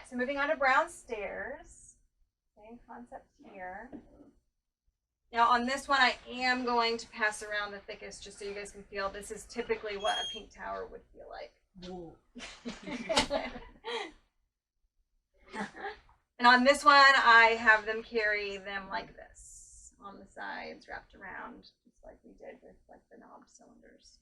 so moving on to brown stairs. Same concept here. Now on this one, I am going to pass around the thickest just so you guys can feel. This is typically what a pink tower would feel like. And on this one, I have them carry them like this on the sides, wrapped around, just like we did with like the knob cylinders.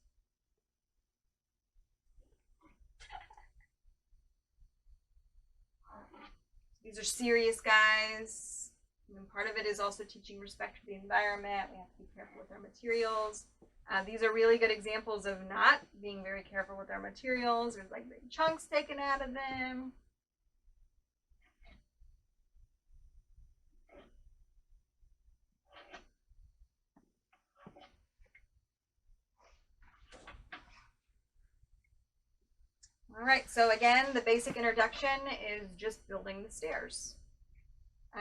These are serious guys. And part of it is also teaching respect for the environment. We have to be careful with our materials. These are really good examples of not being very careful with our materials. There's like big chunks taken out of them. All right, so again, the basic introduction is just building the stairs.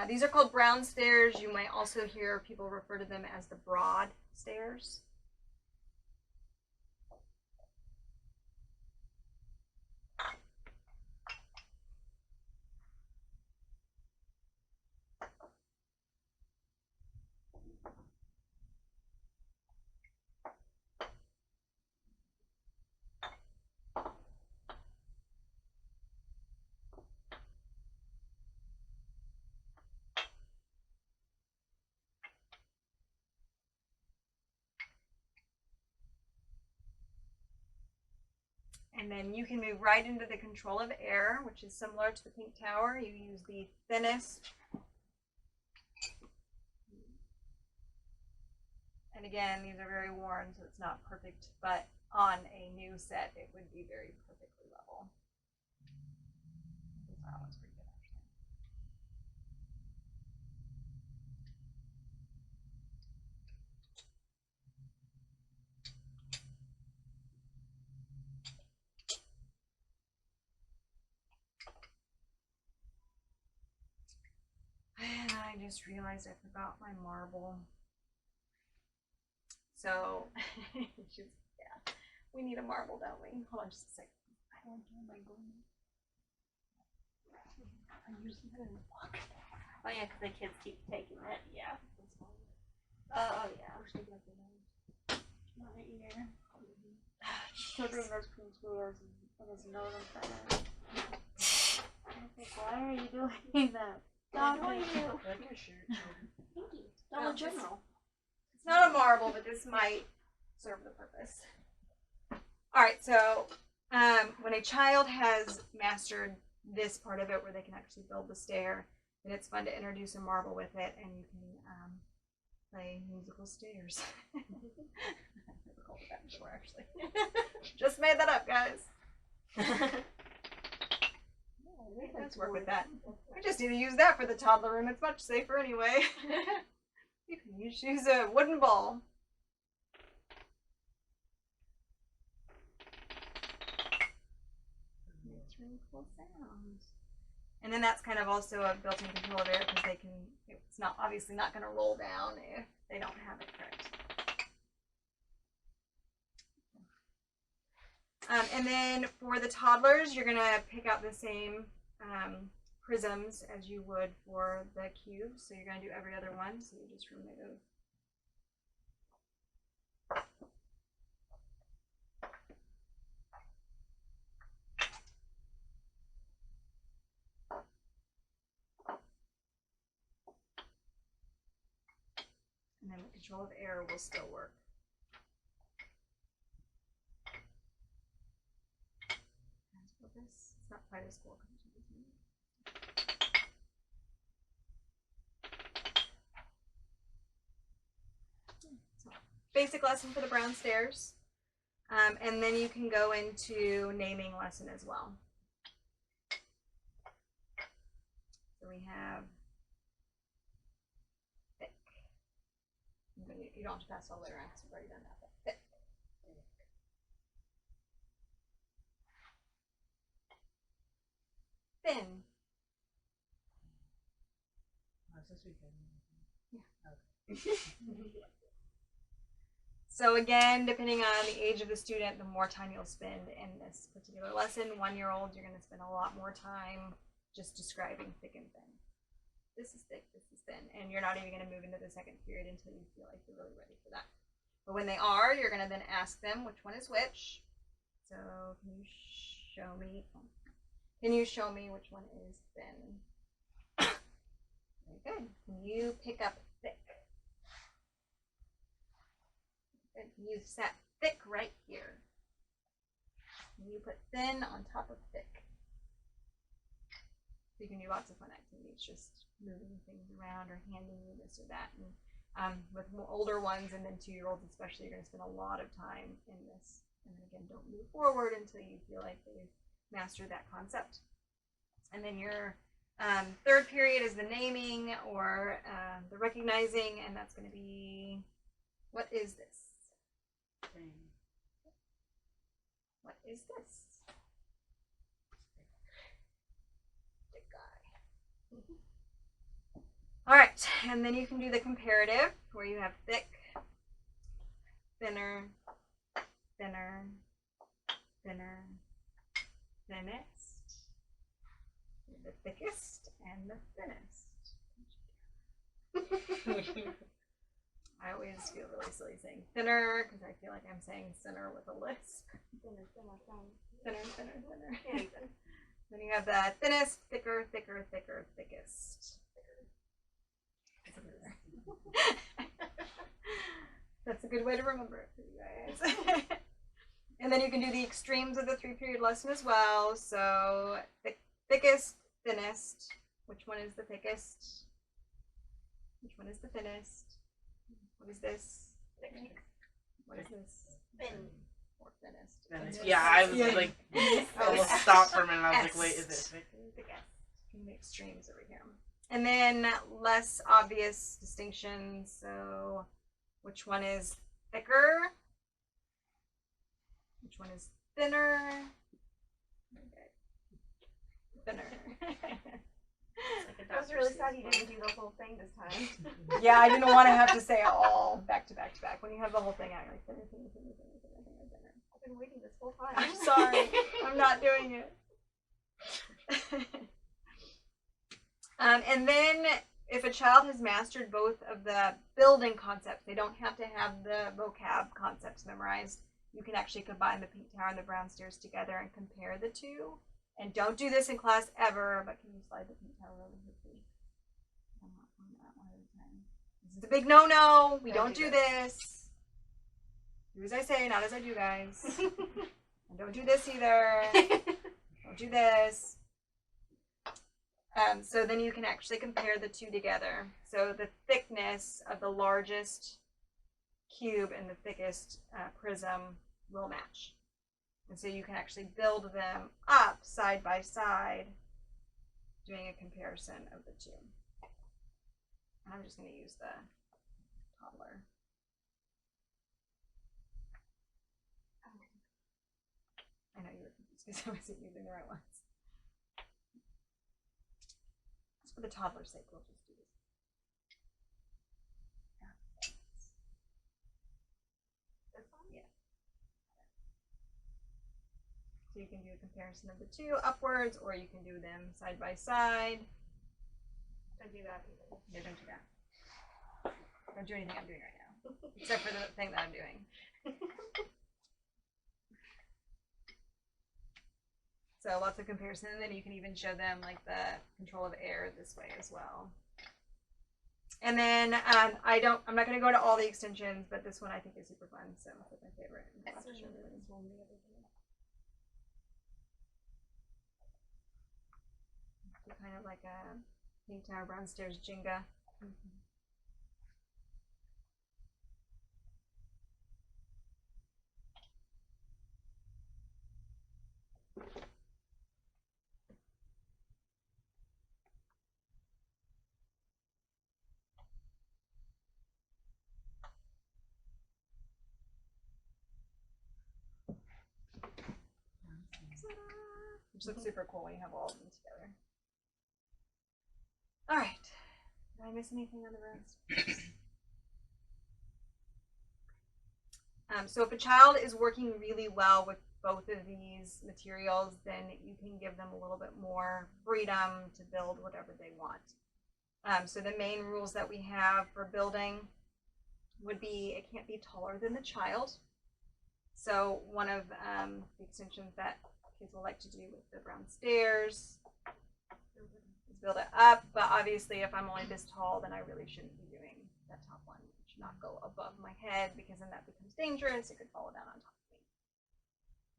These are called brown stairs. You might also hear people refer to them as the broad stairs. And then you can move right into the control of air, which is similar to the pink tower. You use the thinnest. And again, these are very worn, so it's not perfect, but on a new set, it would be very perfectly level. That one's pretty good, actually. And I just realized I forgot my marble. So, yeah, we need a marble, don't we? Hold on just a second. I don't know my goal. I usually put it in the book. Oh yeah, because the kids keep taking it. Yeah. Oh yeah. Not here. Children are preschoolers and there's no one from it. Why are you doing that? Not you. Thank you. Dollar General. It's not a marble, but this might serve the purpose. All right, so when a child has mastered this part of it where they can actually build the stair, then it's fun to introduce a marble with it, and you can play musical stairs. I've never called it that before, actually. Just made that up, guys. Let's work with that. I just need to use that for the toddler room. It's much safer anyway. You can use a wooden ball. Makes really cool sounds. And then that's kind of also a built-in control of air because they can. It's not obviously not going to roll down if they don't have it correct. And then for the toddlers, you're going to pick out the same prisms as you would for the cubes. So you're going to do every other one. So you just remove. And then the control of air will still work. It's not quite as cool. So, basic lesson for the brown stairs. And then you can go into naming lesson as well. So we have thick. You don't have to pass all the way around because we've already done that, but thick. Thin. Yeah. So again, depending on the age of the student, the more time you'll spend in this particular lesson. 1-year-olds, you're going to spend a lot more time just describing thick and thin. This is thick, this is thin, and you're not even going to move into the second period until you feel like you're really ready for that. But when they are, you're going to then ask them which one is which. So can you show me? Can you show me which one is thin? Very good. Can you pick up thick? Good. Can you set thick right here? Can you put thin on top of thick? So you can do lots of fun activities, just moving things around or handing you this or that. And with more older ones and then 2-year-olds especially, you're going to spend a lot of time in this. And again, don't move forward until you feel like they've mastered that concept. And then your third period is the naming or the recognizing, and that's going to be, what is this? What is this? Big guy. All right, and then you can do the comparative where you have thick, thinner, thinner, thinner, thinnest, the thickest, and the thinnest. I always feel really silly saying thinner because I feel like I'm saying thinner with a lisp. Thinner, thinner, thinner, thinner. Then you have the thinnest, thicker, thicker, thicker, thickest. That's a good way to remember it for you guys. And then you can do the extremes of the 3-period lesson as well. So thickest, thinnest. Which one is the thickest? Which one is the thinnest? What is this? What is this? Thin. Or thinnest. Thinnest. Yeah, I was like, almost stopped for a minute. I was like, wait, is it thick? The extremes over here. And then less obvious distinctions. So, which one is thicker? Which one is thinner? Okay. Thinner. I was really sad you didn't do the whole thing this time. Yeah, I didn't want to have to say it all back to back to back. When you have the whole thing out, you're like thinner, thinner, thinner, thinner, thinner, thinner, thinner. I've been waiting this whole time. I'm sorry. I'm not doing it. And then if a child has mastered both of the building concepts, they don't have to have the vocab concepts memorized. You can actually combine the pink tower and the brown stairs together and compare the two. And don't do this in class ever, but can you slide the pink tower over here, please? I'm not on that one at a time. This is a big no-no. We don't do this. Do as I say, not as I do, guys. And don't do this either. Don't do this. So then you can actually compare the two together. So the thickness of the largest cube and the thickest prism will match. And so you can actually build them up side by side, doing a comparison of the two. And I'm just going to use the toddler. I know you were confused because I wasn't using the right ones. For the toddler's sake, we'll just do this. This one? Yeah. So you can do a comparison of the two upwards, or you can do them side by side. Don't do that either. Yeah, don't do that. Don't do anything I'm doing right now, except for the thing that I'm doing. So lots of comparison, and then you can even show them like the control of air this way as well. And then I'm not going to go to all the extensions, but this one I think is super fun, so it's my favorite. Kind of like a pink tower, brown stairs Jenga. Which looks super cool when you have all of them together. All right. Did I miss anything on the rest? So if a child is working really well with both of these materials, then you can give them a little bit more freedom to build whatever they want. So the main rules that we have for building would be it can't be taller than the child. So one of the extensions that kids will like to do with the brown stairs is build it up, but obviously if I'm only this tall, then I really shouldn't be doing that top one. It should not go above my head because then that becomes dangerous. It could fall down on top of me.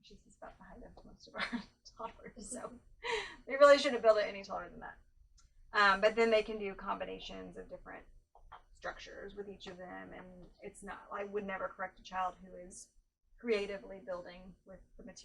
She's about the height of most of our toddlers, so they really shouldn't build it any taller than that. But then they can do combinations of different structures with each of them, and it's not, I would never correct a child who is creatively building with the material